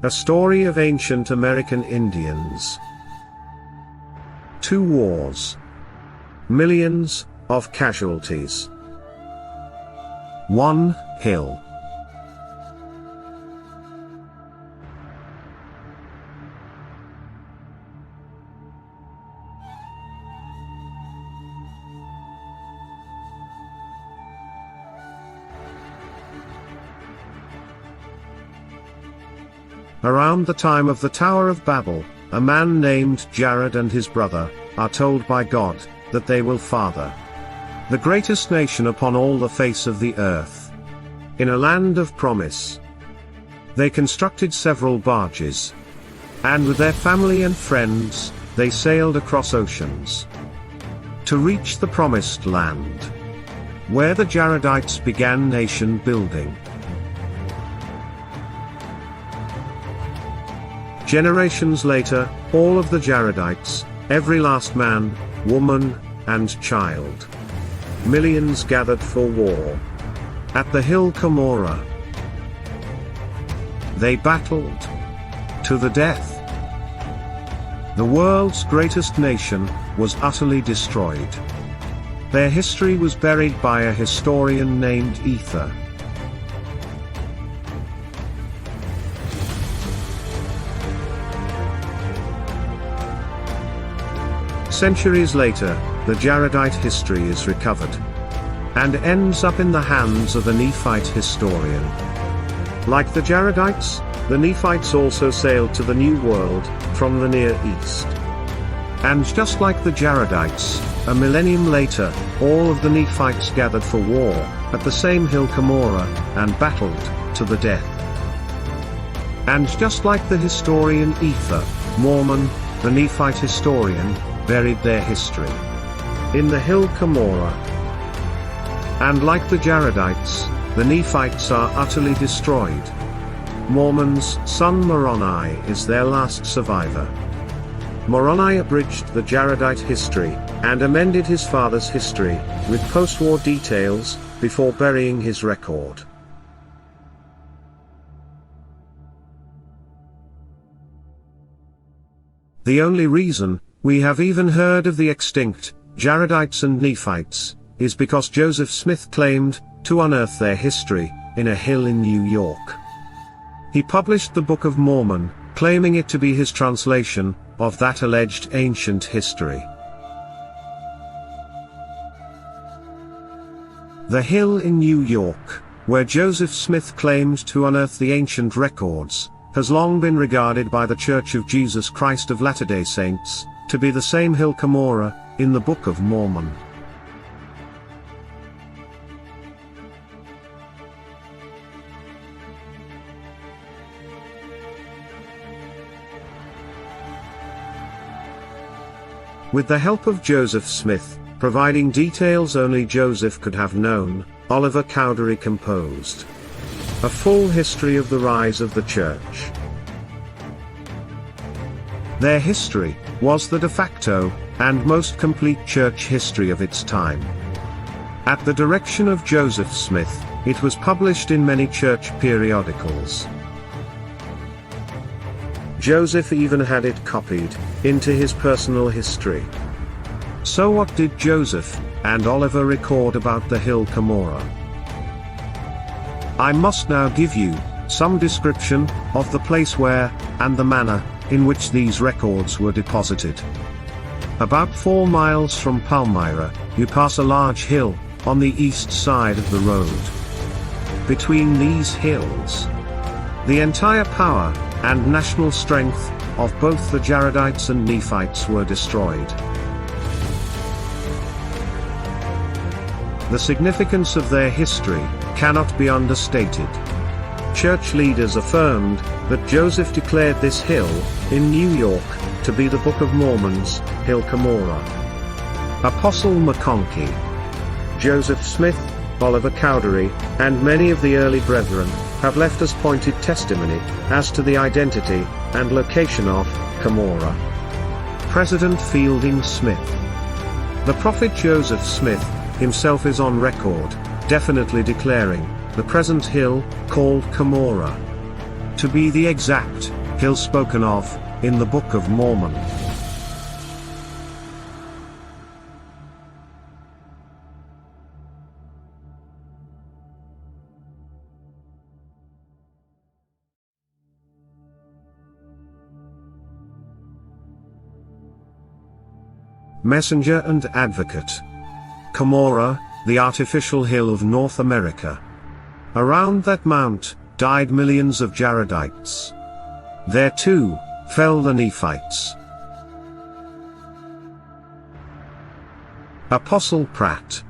A story of ancient American Indians. 2 wars. Millions of casualties. 1 Hill. Around the time of the Tower of Babel, a man named Jared and his brother are told by God that they will father the greatest nation upon all the face of the earth, in a land of promise. They constructed several barges, and with their family and friends, they sailed across oceans to reach the promised land, where the Jaredites began nation building. Generations later, all of the Jaredites, every last man, woman, and child, millions gathered for war at the Hill Cumorah. They battled to the death. The world's greatest nation was utterly destroyed. Their history was buried by a historian named Ether. Centuries later, the Jaredite history is recovered and ends up in the hands of a Nephite historian. Like the Jaredites, the Nephites also sailed to the New World from the Near East. And just like the Jaredites, a millennium later, all of the Nephites gathered for war at the same Hill Cumorah and battled to the death. And just like the historian Ether, Mormon, the Nephite historian, buried their history in the Hill Cumorah. And like the Jaredites, the Nephites are utterly destroyed. Mormon's son Moroni is their last survivor. Moroni abridged the Jaredite history, and amended his father's history, with post-war details, before burying his record. The only reason we have even heard of the extinct Jaredites and Nephites is because Joseph Smith claimed to unearth their history in a hill in New York. He published the Book of Mormon, claiming it to be his translation of that alleged ancient history. The hill in New York, where Joseph Smith claimed to unearth the ancient records, has long been regarded by the Church of Jesus Christ of Latter-day Saints to be the same Hill Cumorah in the Book of Mormon. With the help of Joseph Smith, providing details only Joseph could have known, Oliver Cowdery composed a full history of the rise of the Church. Their history was the de facto and most complete church history of its time. At the direction of Joseph Smith, it was published in many church periodicals. Joseph even had it copied into his personal history. So what did Joseph and Oliver record about the Hill Cumorah? I must now give you some description of the place where, and the manner in which these records were deposited. About 4 miles from Palmyra, you pass a large hill on the east side of the road. Between these hills, the entire power and national strength of both the Jaredites and Nephites were destroyed. The significance of their history cannot be understated. Church leaders affirmed that Joseph declared this hill in New York to be the Book of Mormon's Hill Cumorah. Apostle McConkie, Joseph Smith, Oliver Cowdery, and many of the early brethren have left us pointed testimony as to the identity and location of Cumorah. President Fielding Smith. The prophet Joseph Smith himself is on record, definitely declaring the present hill, called Cumorah, to be the exact hill spoken of in the Book of Mormon. Messenger and Advocate. Cumorah, the artificial hill of North America. Around that mount died millions of Jaredites. There too fell the Nephites. Apostle Pratt.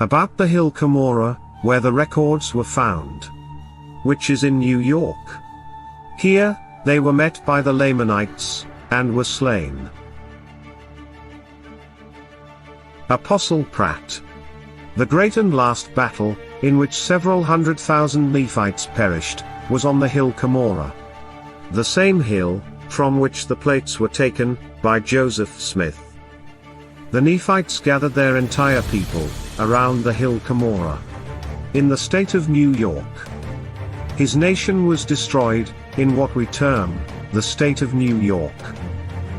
About the Hill Cumorah, where the records were found, which is in New York. Here they were met by the Lamanites, and were slain. Apostle Pratt. The great and last battle, in which several 100,000 Nephites perished, was on the Hill Cumorah. The same hill, from which the plates were taken, by Joseph Smith. The Nephites gathered their entire people, around the Hill Cumorah, in the state of New York. His nation was destroyed, in what we term, the state of New York.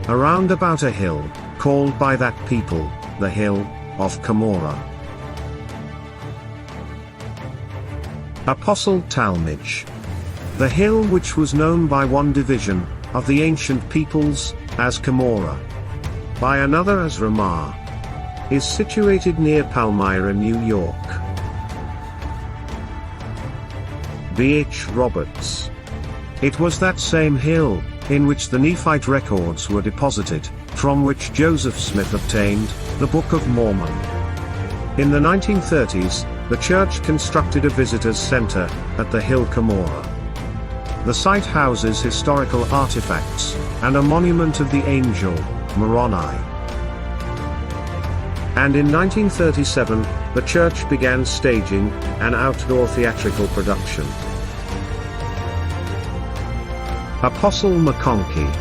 Around about a hill, called by that people, the Hill of Cumorah. Apostle Talmage. The hill which was known by one division, of the ancient peoples, as Cumorah, by another as Ramah, is situated near Palmyra, New York. B. H. Roberts. It was that same hill, in which the Nephite records were deposited, from which Joseph Smith obtained the Book of Mormon. In the 1930s, the church constructed a visitors center at the Hill Cumorah. The site houses historical artifacts and a monument of the angel Moroni. And in 1937, the church began staging an outdoor theatrical production. Apostle McConkie.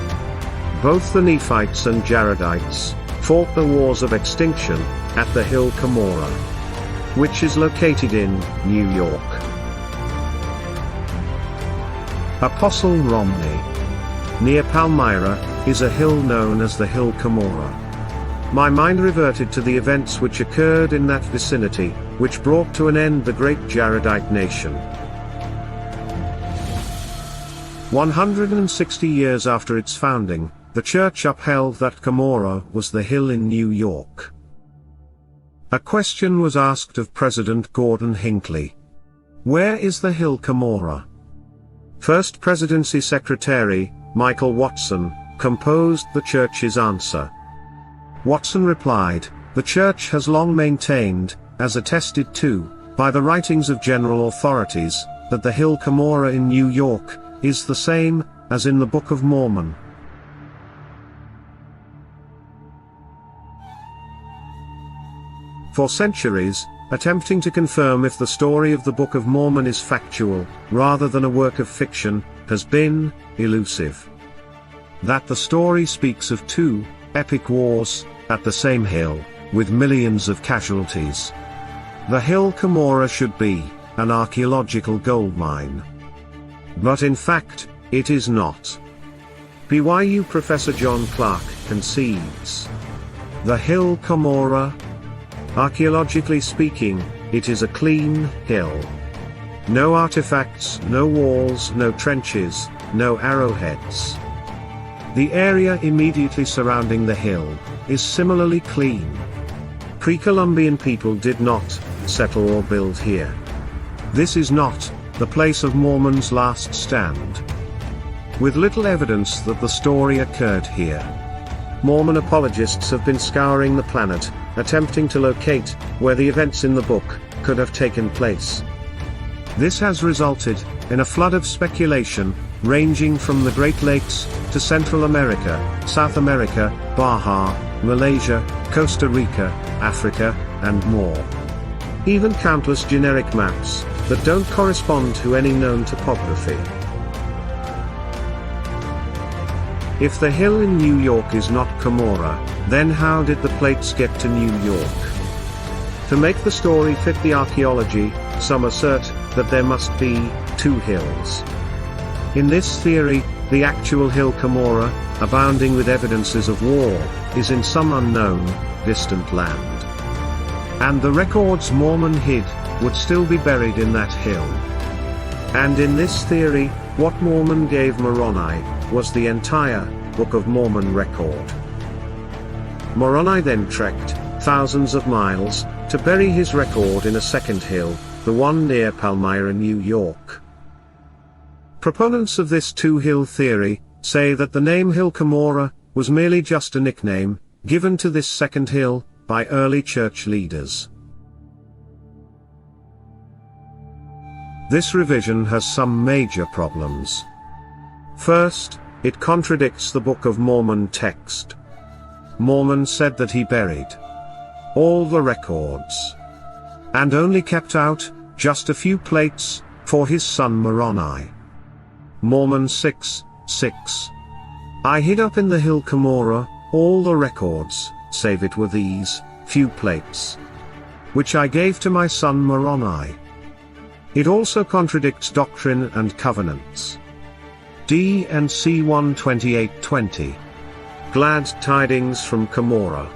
Both the Nephites and Jaredites fought the wars of extinction at the Hill Cumorah, which is located in New York. Apostle Romney. Near Palmyra is a hill known as the Hill Cumorah. My mind reverted to the events which occurred in that vicinity, which brought to an end the great Jaredite nation. 160 years after its founding, the church upheld that Cumorah was the hill in New York. A question was asked of President Gordon Hinckley. Where is the Hill Cumorah? First Presidency Secretary, Michael Watson, composed the church's answer. Watson replied, "The church has long maintained, as attested to, by the writings of general authorities, that the Hill Cumorah in New York is the same as in the Book of Mormon." For centuries, attempting to confirm if the story of the Book of Mormon is factual, rather than a work of fiction, has been elusive. That the story speaks of two epic wars at the same hill, with millions of casualties. The Hill Cumorah should be an archaeological goldmine. But in fact, it is not. BYU Professor John Clark concedes. The Hill Cumorah, archaeologically speaking, it is a clean hill. No artifacts, no walls, no trenches, no arrowheads. The area immediately surrounding the hill is similarly clean. Pre-Columbian people did not settle or build here. This is not the place of Mormon's last stand. With little evidence that the story occurred here, Mormon apologists have been scouring the planet, attempting to locate where the events in the book could have taken place. This has resulted in a flood of speculation, ranging from the Great Lakes to Central America, South America, Baja, Malaysia, Costa Rica, Africa, and more. Even countless generic maps that don't correspond to any known topography. If the hill in New York is not Cumorah, then how did the plates get to New York? To make the story fit the archaeology, some assert that there must be two hills. In this theory, the actual Hill Cumorah, abounding with evidences of war, is in some unknown, distant land. And the records Mormon hid, would still be buried in that hill. And in this theory, what Mormon gave Moroni, was the entire Book of Mormon record. Moroni then trekked thousands of miles to bury his record in a second hill, the one near Palmyra, New York. Proponents of this two-hill theory say that the name Hill Cumorah was merely just a nickname given to this second hill by early church leaders. This revision has some major problems. First, it contradicts the Book of Mormon text. Mormon said that he buried all the records and only kept out just a few plates for his son Moroni. Mormon 6:6. I hid up in the Hill Cumorah all the records, save it were these few plates, which I gave to my son Moroni. It also contradicts Doctrine and Covenants. D&C 128:20. Glad tidings from Cumorah.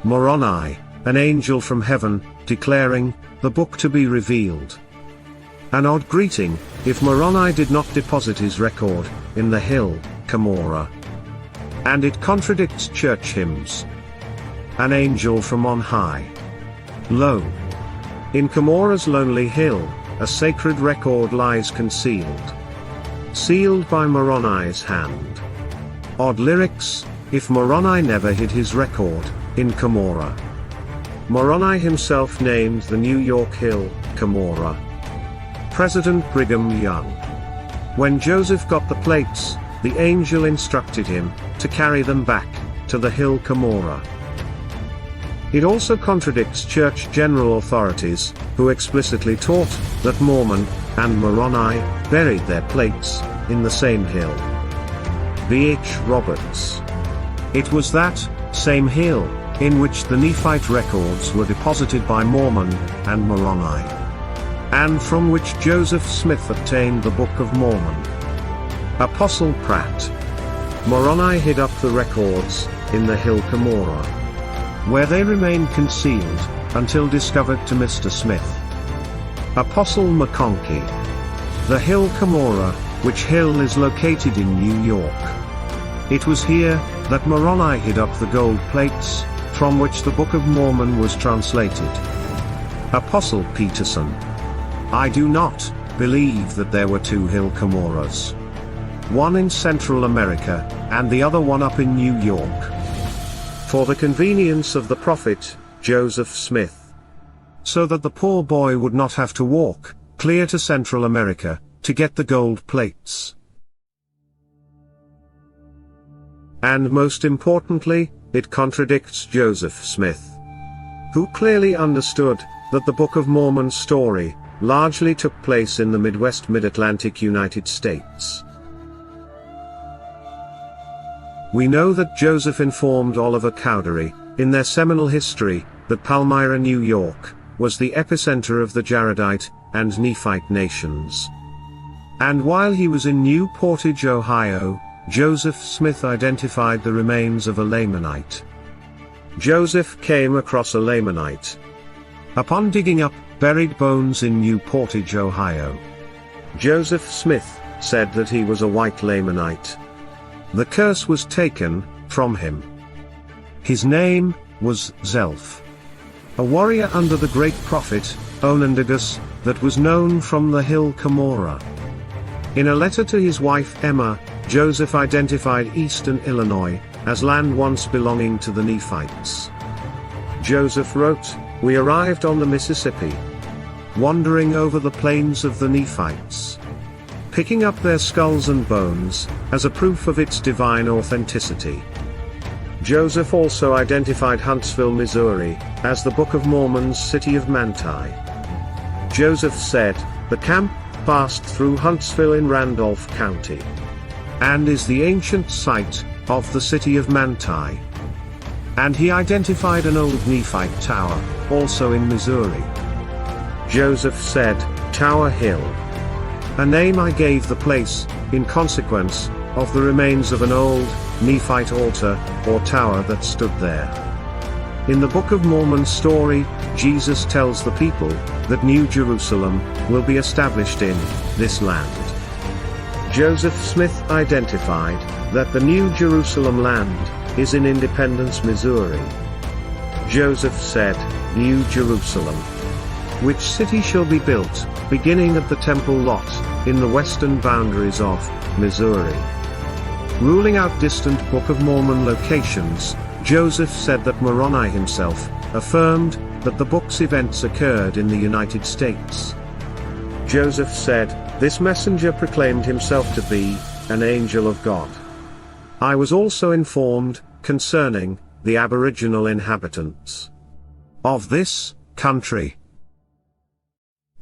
Moroni, an angel from heaven, declaring the book to be revealed. An odd greeting, if Moroni did not deposit his record in the Hill Cumorah. And it contradicts church hymns. An angel from on high. Lo! In Cumorah's lonely hill, a sacred record lies concealed, sealed by Moroni's hand. Odd lyrics, if Moroni never hid his record in Cumorah. Moroni himself named the New York Hill Cumorah. President Brigham Young. When Joseph got the plates, the angel instructed him to carry them back to the Hill Cumorah. It also contradicts church general authorities, who explicitly taught that Mormon and Moroni buried their plates in the same hill. B.H. Roberts. It was that same hill in which the Nephite records were deposited by Mormon and Moroni, and from which Joseph Smith obtained the Book of Mormon. Apostle Pratt. Moroni hid up the records in the Hill Cumorah, where they remained concealed until discovered to Mr. Smith. Apostle McConkie. The Hill Cumorah, which hill is located in New York. It was here that Moroni hid up the gold plates, from which the Book of Mormon was translated. Apostle Peterson. I do not believe that there were two Hill Cumorahs. One in Central America, and the other one up in New York. For the convenience of the prophet, Joseph Smith. So that the poor boy would not have to walk clear to Central America to get the gold plates. And most importantly, it contradicts Joseph Smith, who clearly understood that the Book of Mormon story largely took place in the Midwest Mid-Atlantic United States. We know that Joseph informed Oliver Cowdery, in their seminal history, that Palmyra, New York, was the epicenter of the Jaredite and Nephite nations. And while he was in New Portage, Ohio, Joseph Smith identified the remains of a Lamanite. Joseph came across a Lamanite upon digging up buried bones in New Portage, Ohio. Joseph Smith said that he was a white Lamanite. The curse was taken from him. His name was Zelph, a warrior under the great prophet Onondagas, that was known from the Hill Cumorah. In a letter to his wife Emma, Joseph identified eastern Illinois as land once belonging to the Nephites. Joseph wrote, "We arrived on the Mississippi, wandering over the plains of the Nephites, picking up their skulls and bones, as a proof of its divine authenticity." Joseph also identified Huntsville, Missouri, as the Book of Mormon's city of Manti. Joseph said, "The camp passed through Huntsville in Randolph County, and is the ancient site of the city of Manti." And he identified an old Nephite tower, also in Missouri. Joseph said, "Tower Hill." a name I gave the place, in consequence of the remains of an old Nephite altar or tower that stood there. In the Book of Mormon story, Jesus tells the people that New Jerusalem will be established in this land. Joseph Smith identified that the New Jerusalem land is in Independence, Missouri. Joseph said, New Jerusalem. Which city shall be built, beginning at the temple lot, in the western boundaries of Missouri? Ruling out distant Book of Mormon locations, Joseph said that Moroni himself affirmed that the book's events occurred in the United States. Joseph said, this messenger proclaimed himself to be an angel of God. I was also informed concerning the aboriginal inhabitants of this country.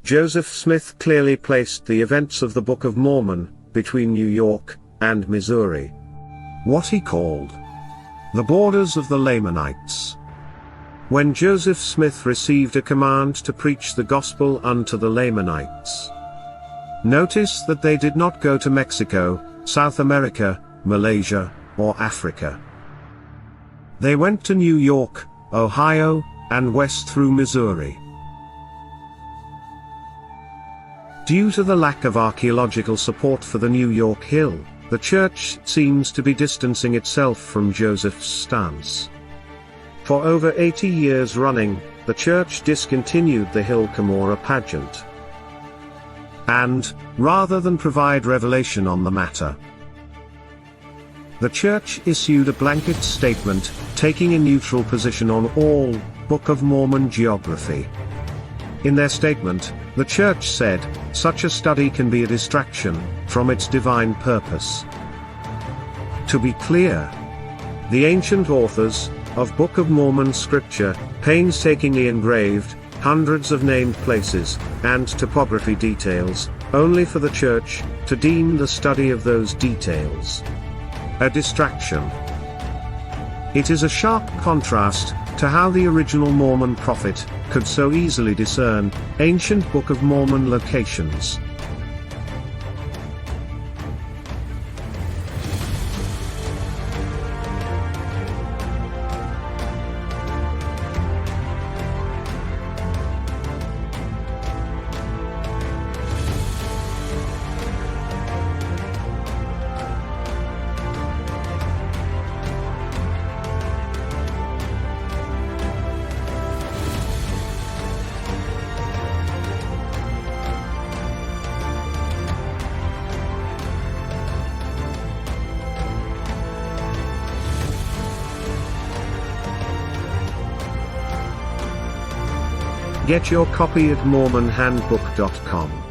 Joseph Smith clearly placed the events of the Book of Mormon between New York and Missouri, what he called the borders of the Lamanites. When Joseph Smith received a command to preach the gospel unto the Lamanites, notice that they did not go to Mexico, South America, Malaysia, or Africa. They went to New York, Ohio, and west through Missouri. Due to the lack of archaeological support for the New York Hill, the church seems to be distancing itself from Joseph's stance. For over 80 years running, the church discontinued the Hill Cumorah pageant. And, rather than provide revelation on the matter, the church issued a blanket statement, taking a neutral position on all Book of Mormon geography. In their statement, the church said, such a study can be a distraction from its divine purpose. To be clear, the ancient authors of Book of Mormon scripture painstakingly engraved hundreds of named places and topography details, only for the church to deem the study of those details a distraction. It is a sharp contrast to how the original Mormon prophet could so easily discern ancient Book of Mormon locations. Get your copy at mormonhandbook.com.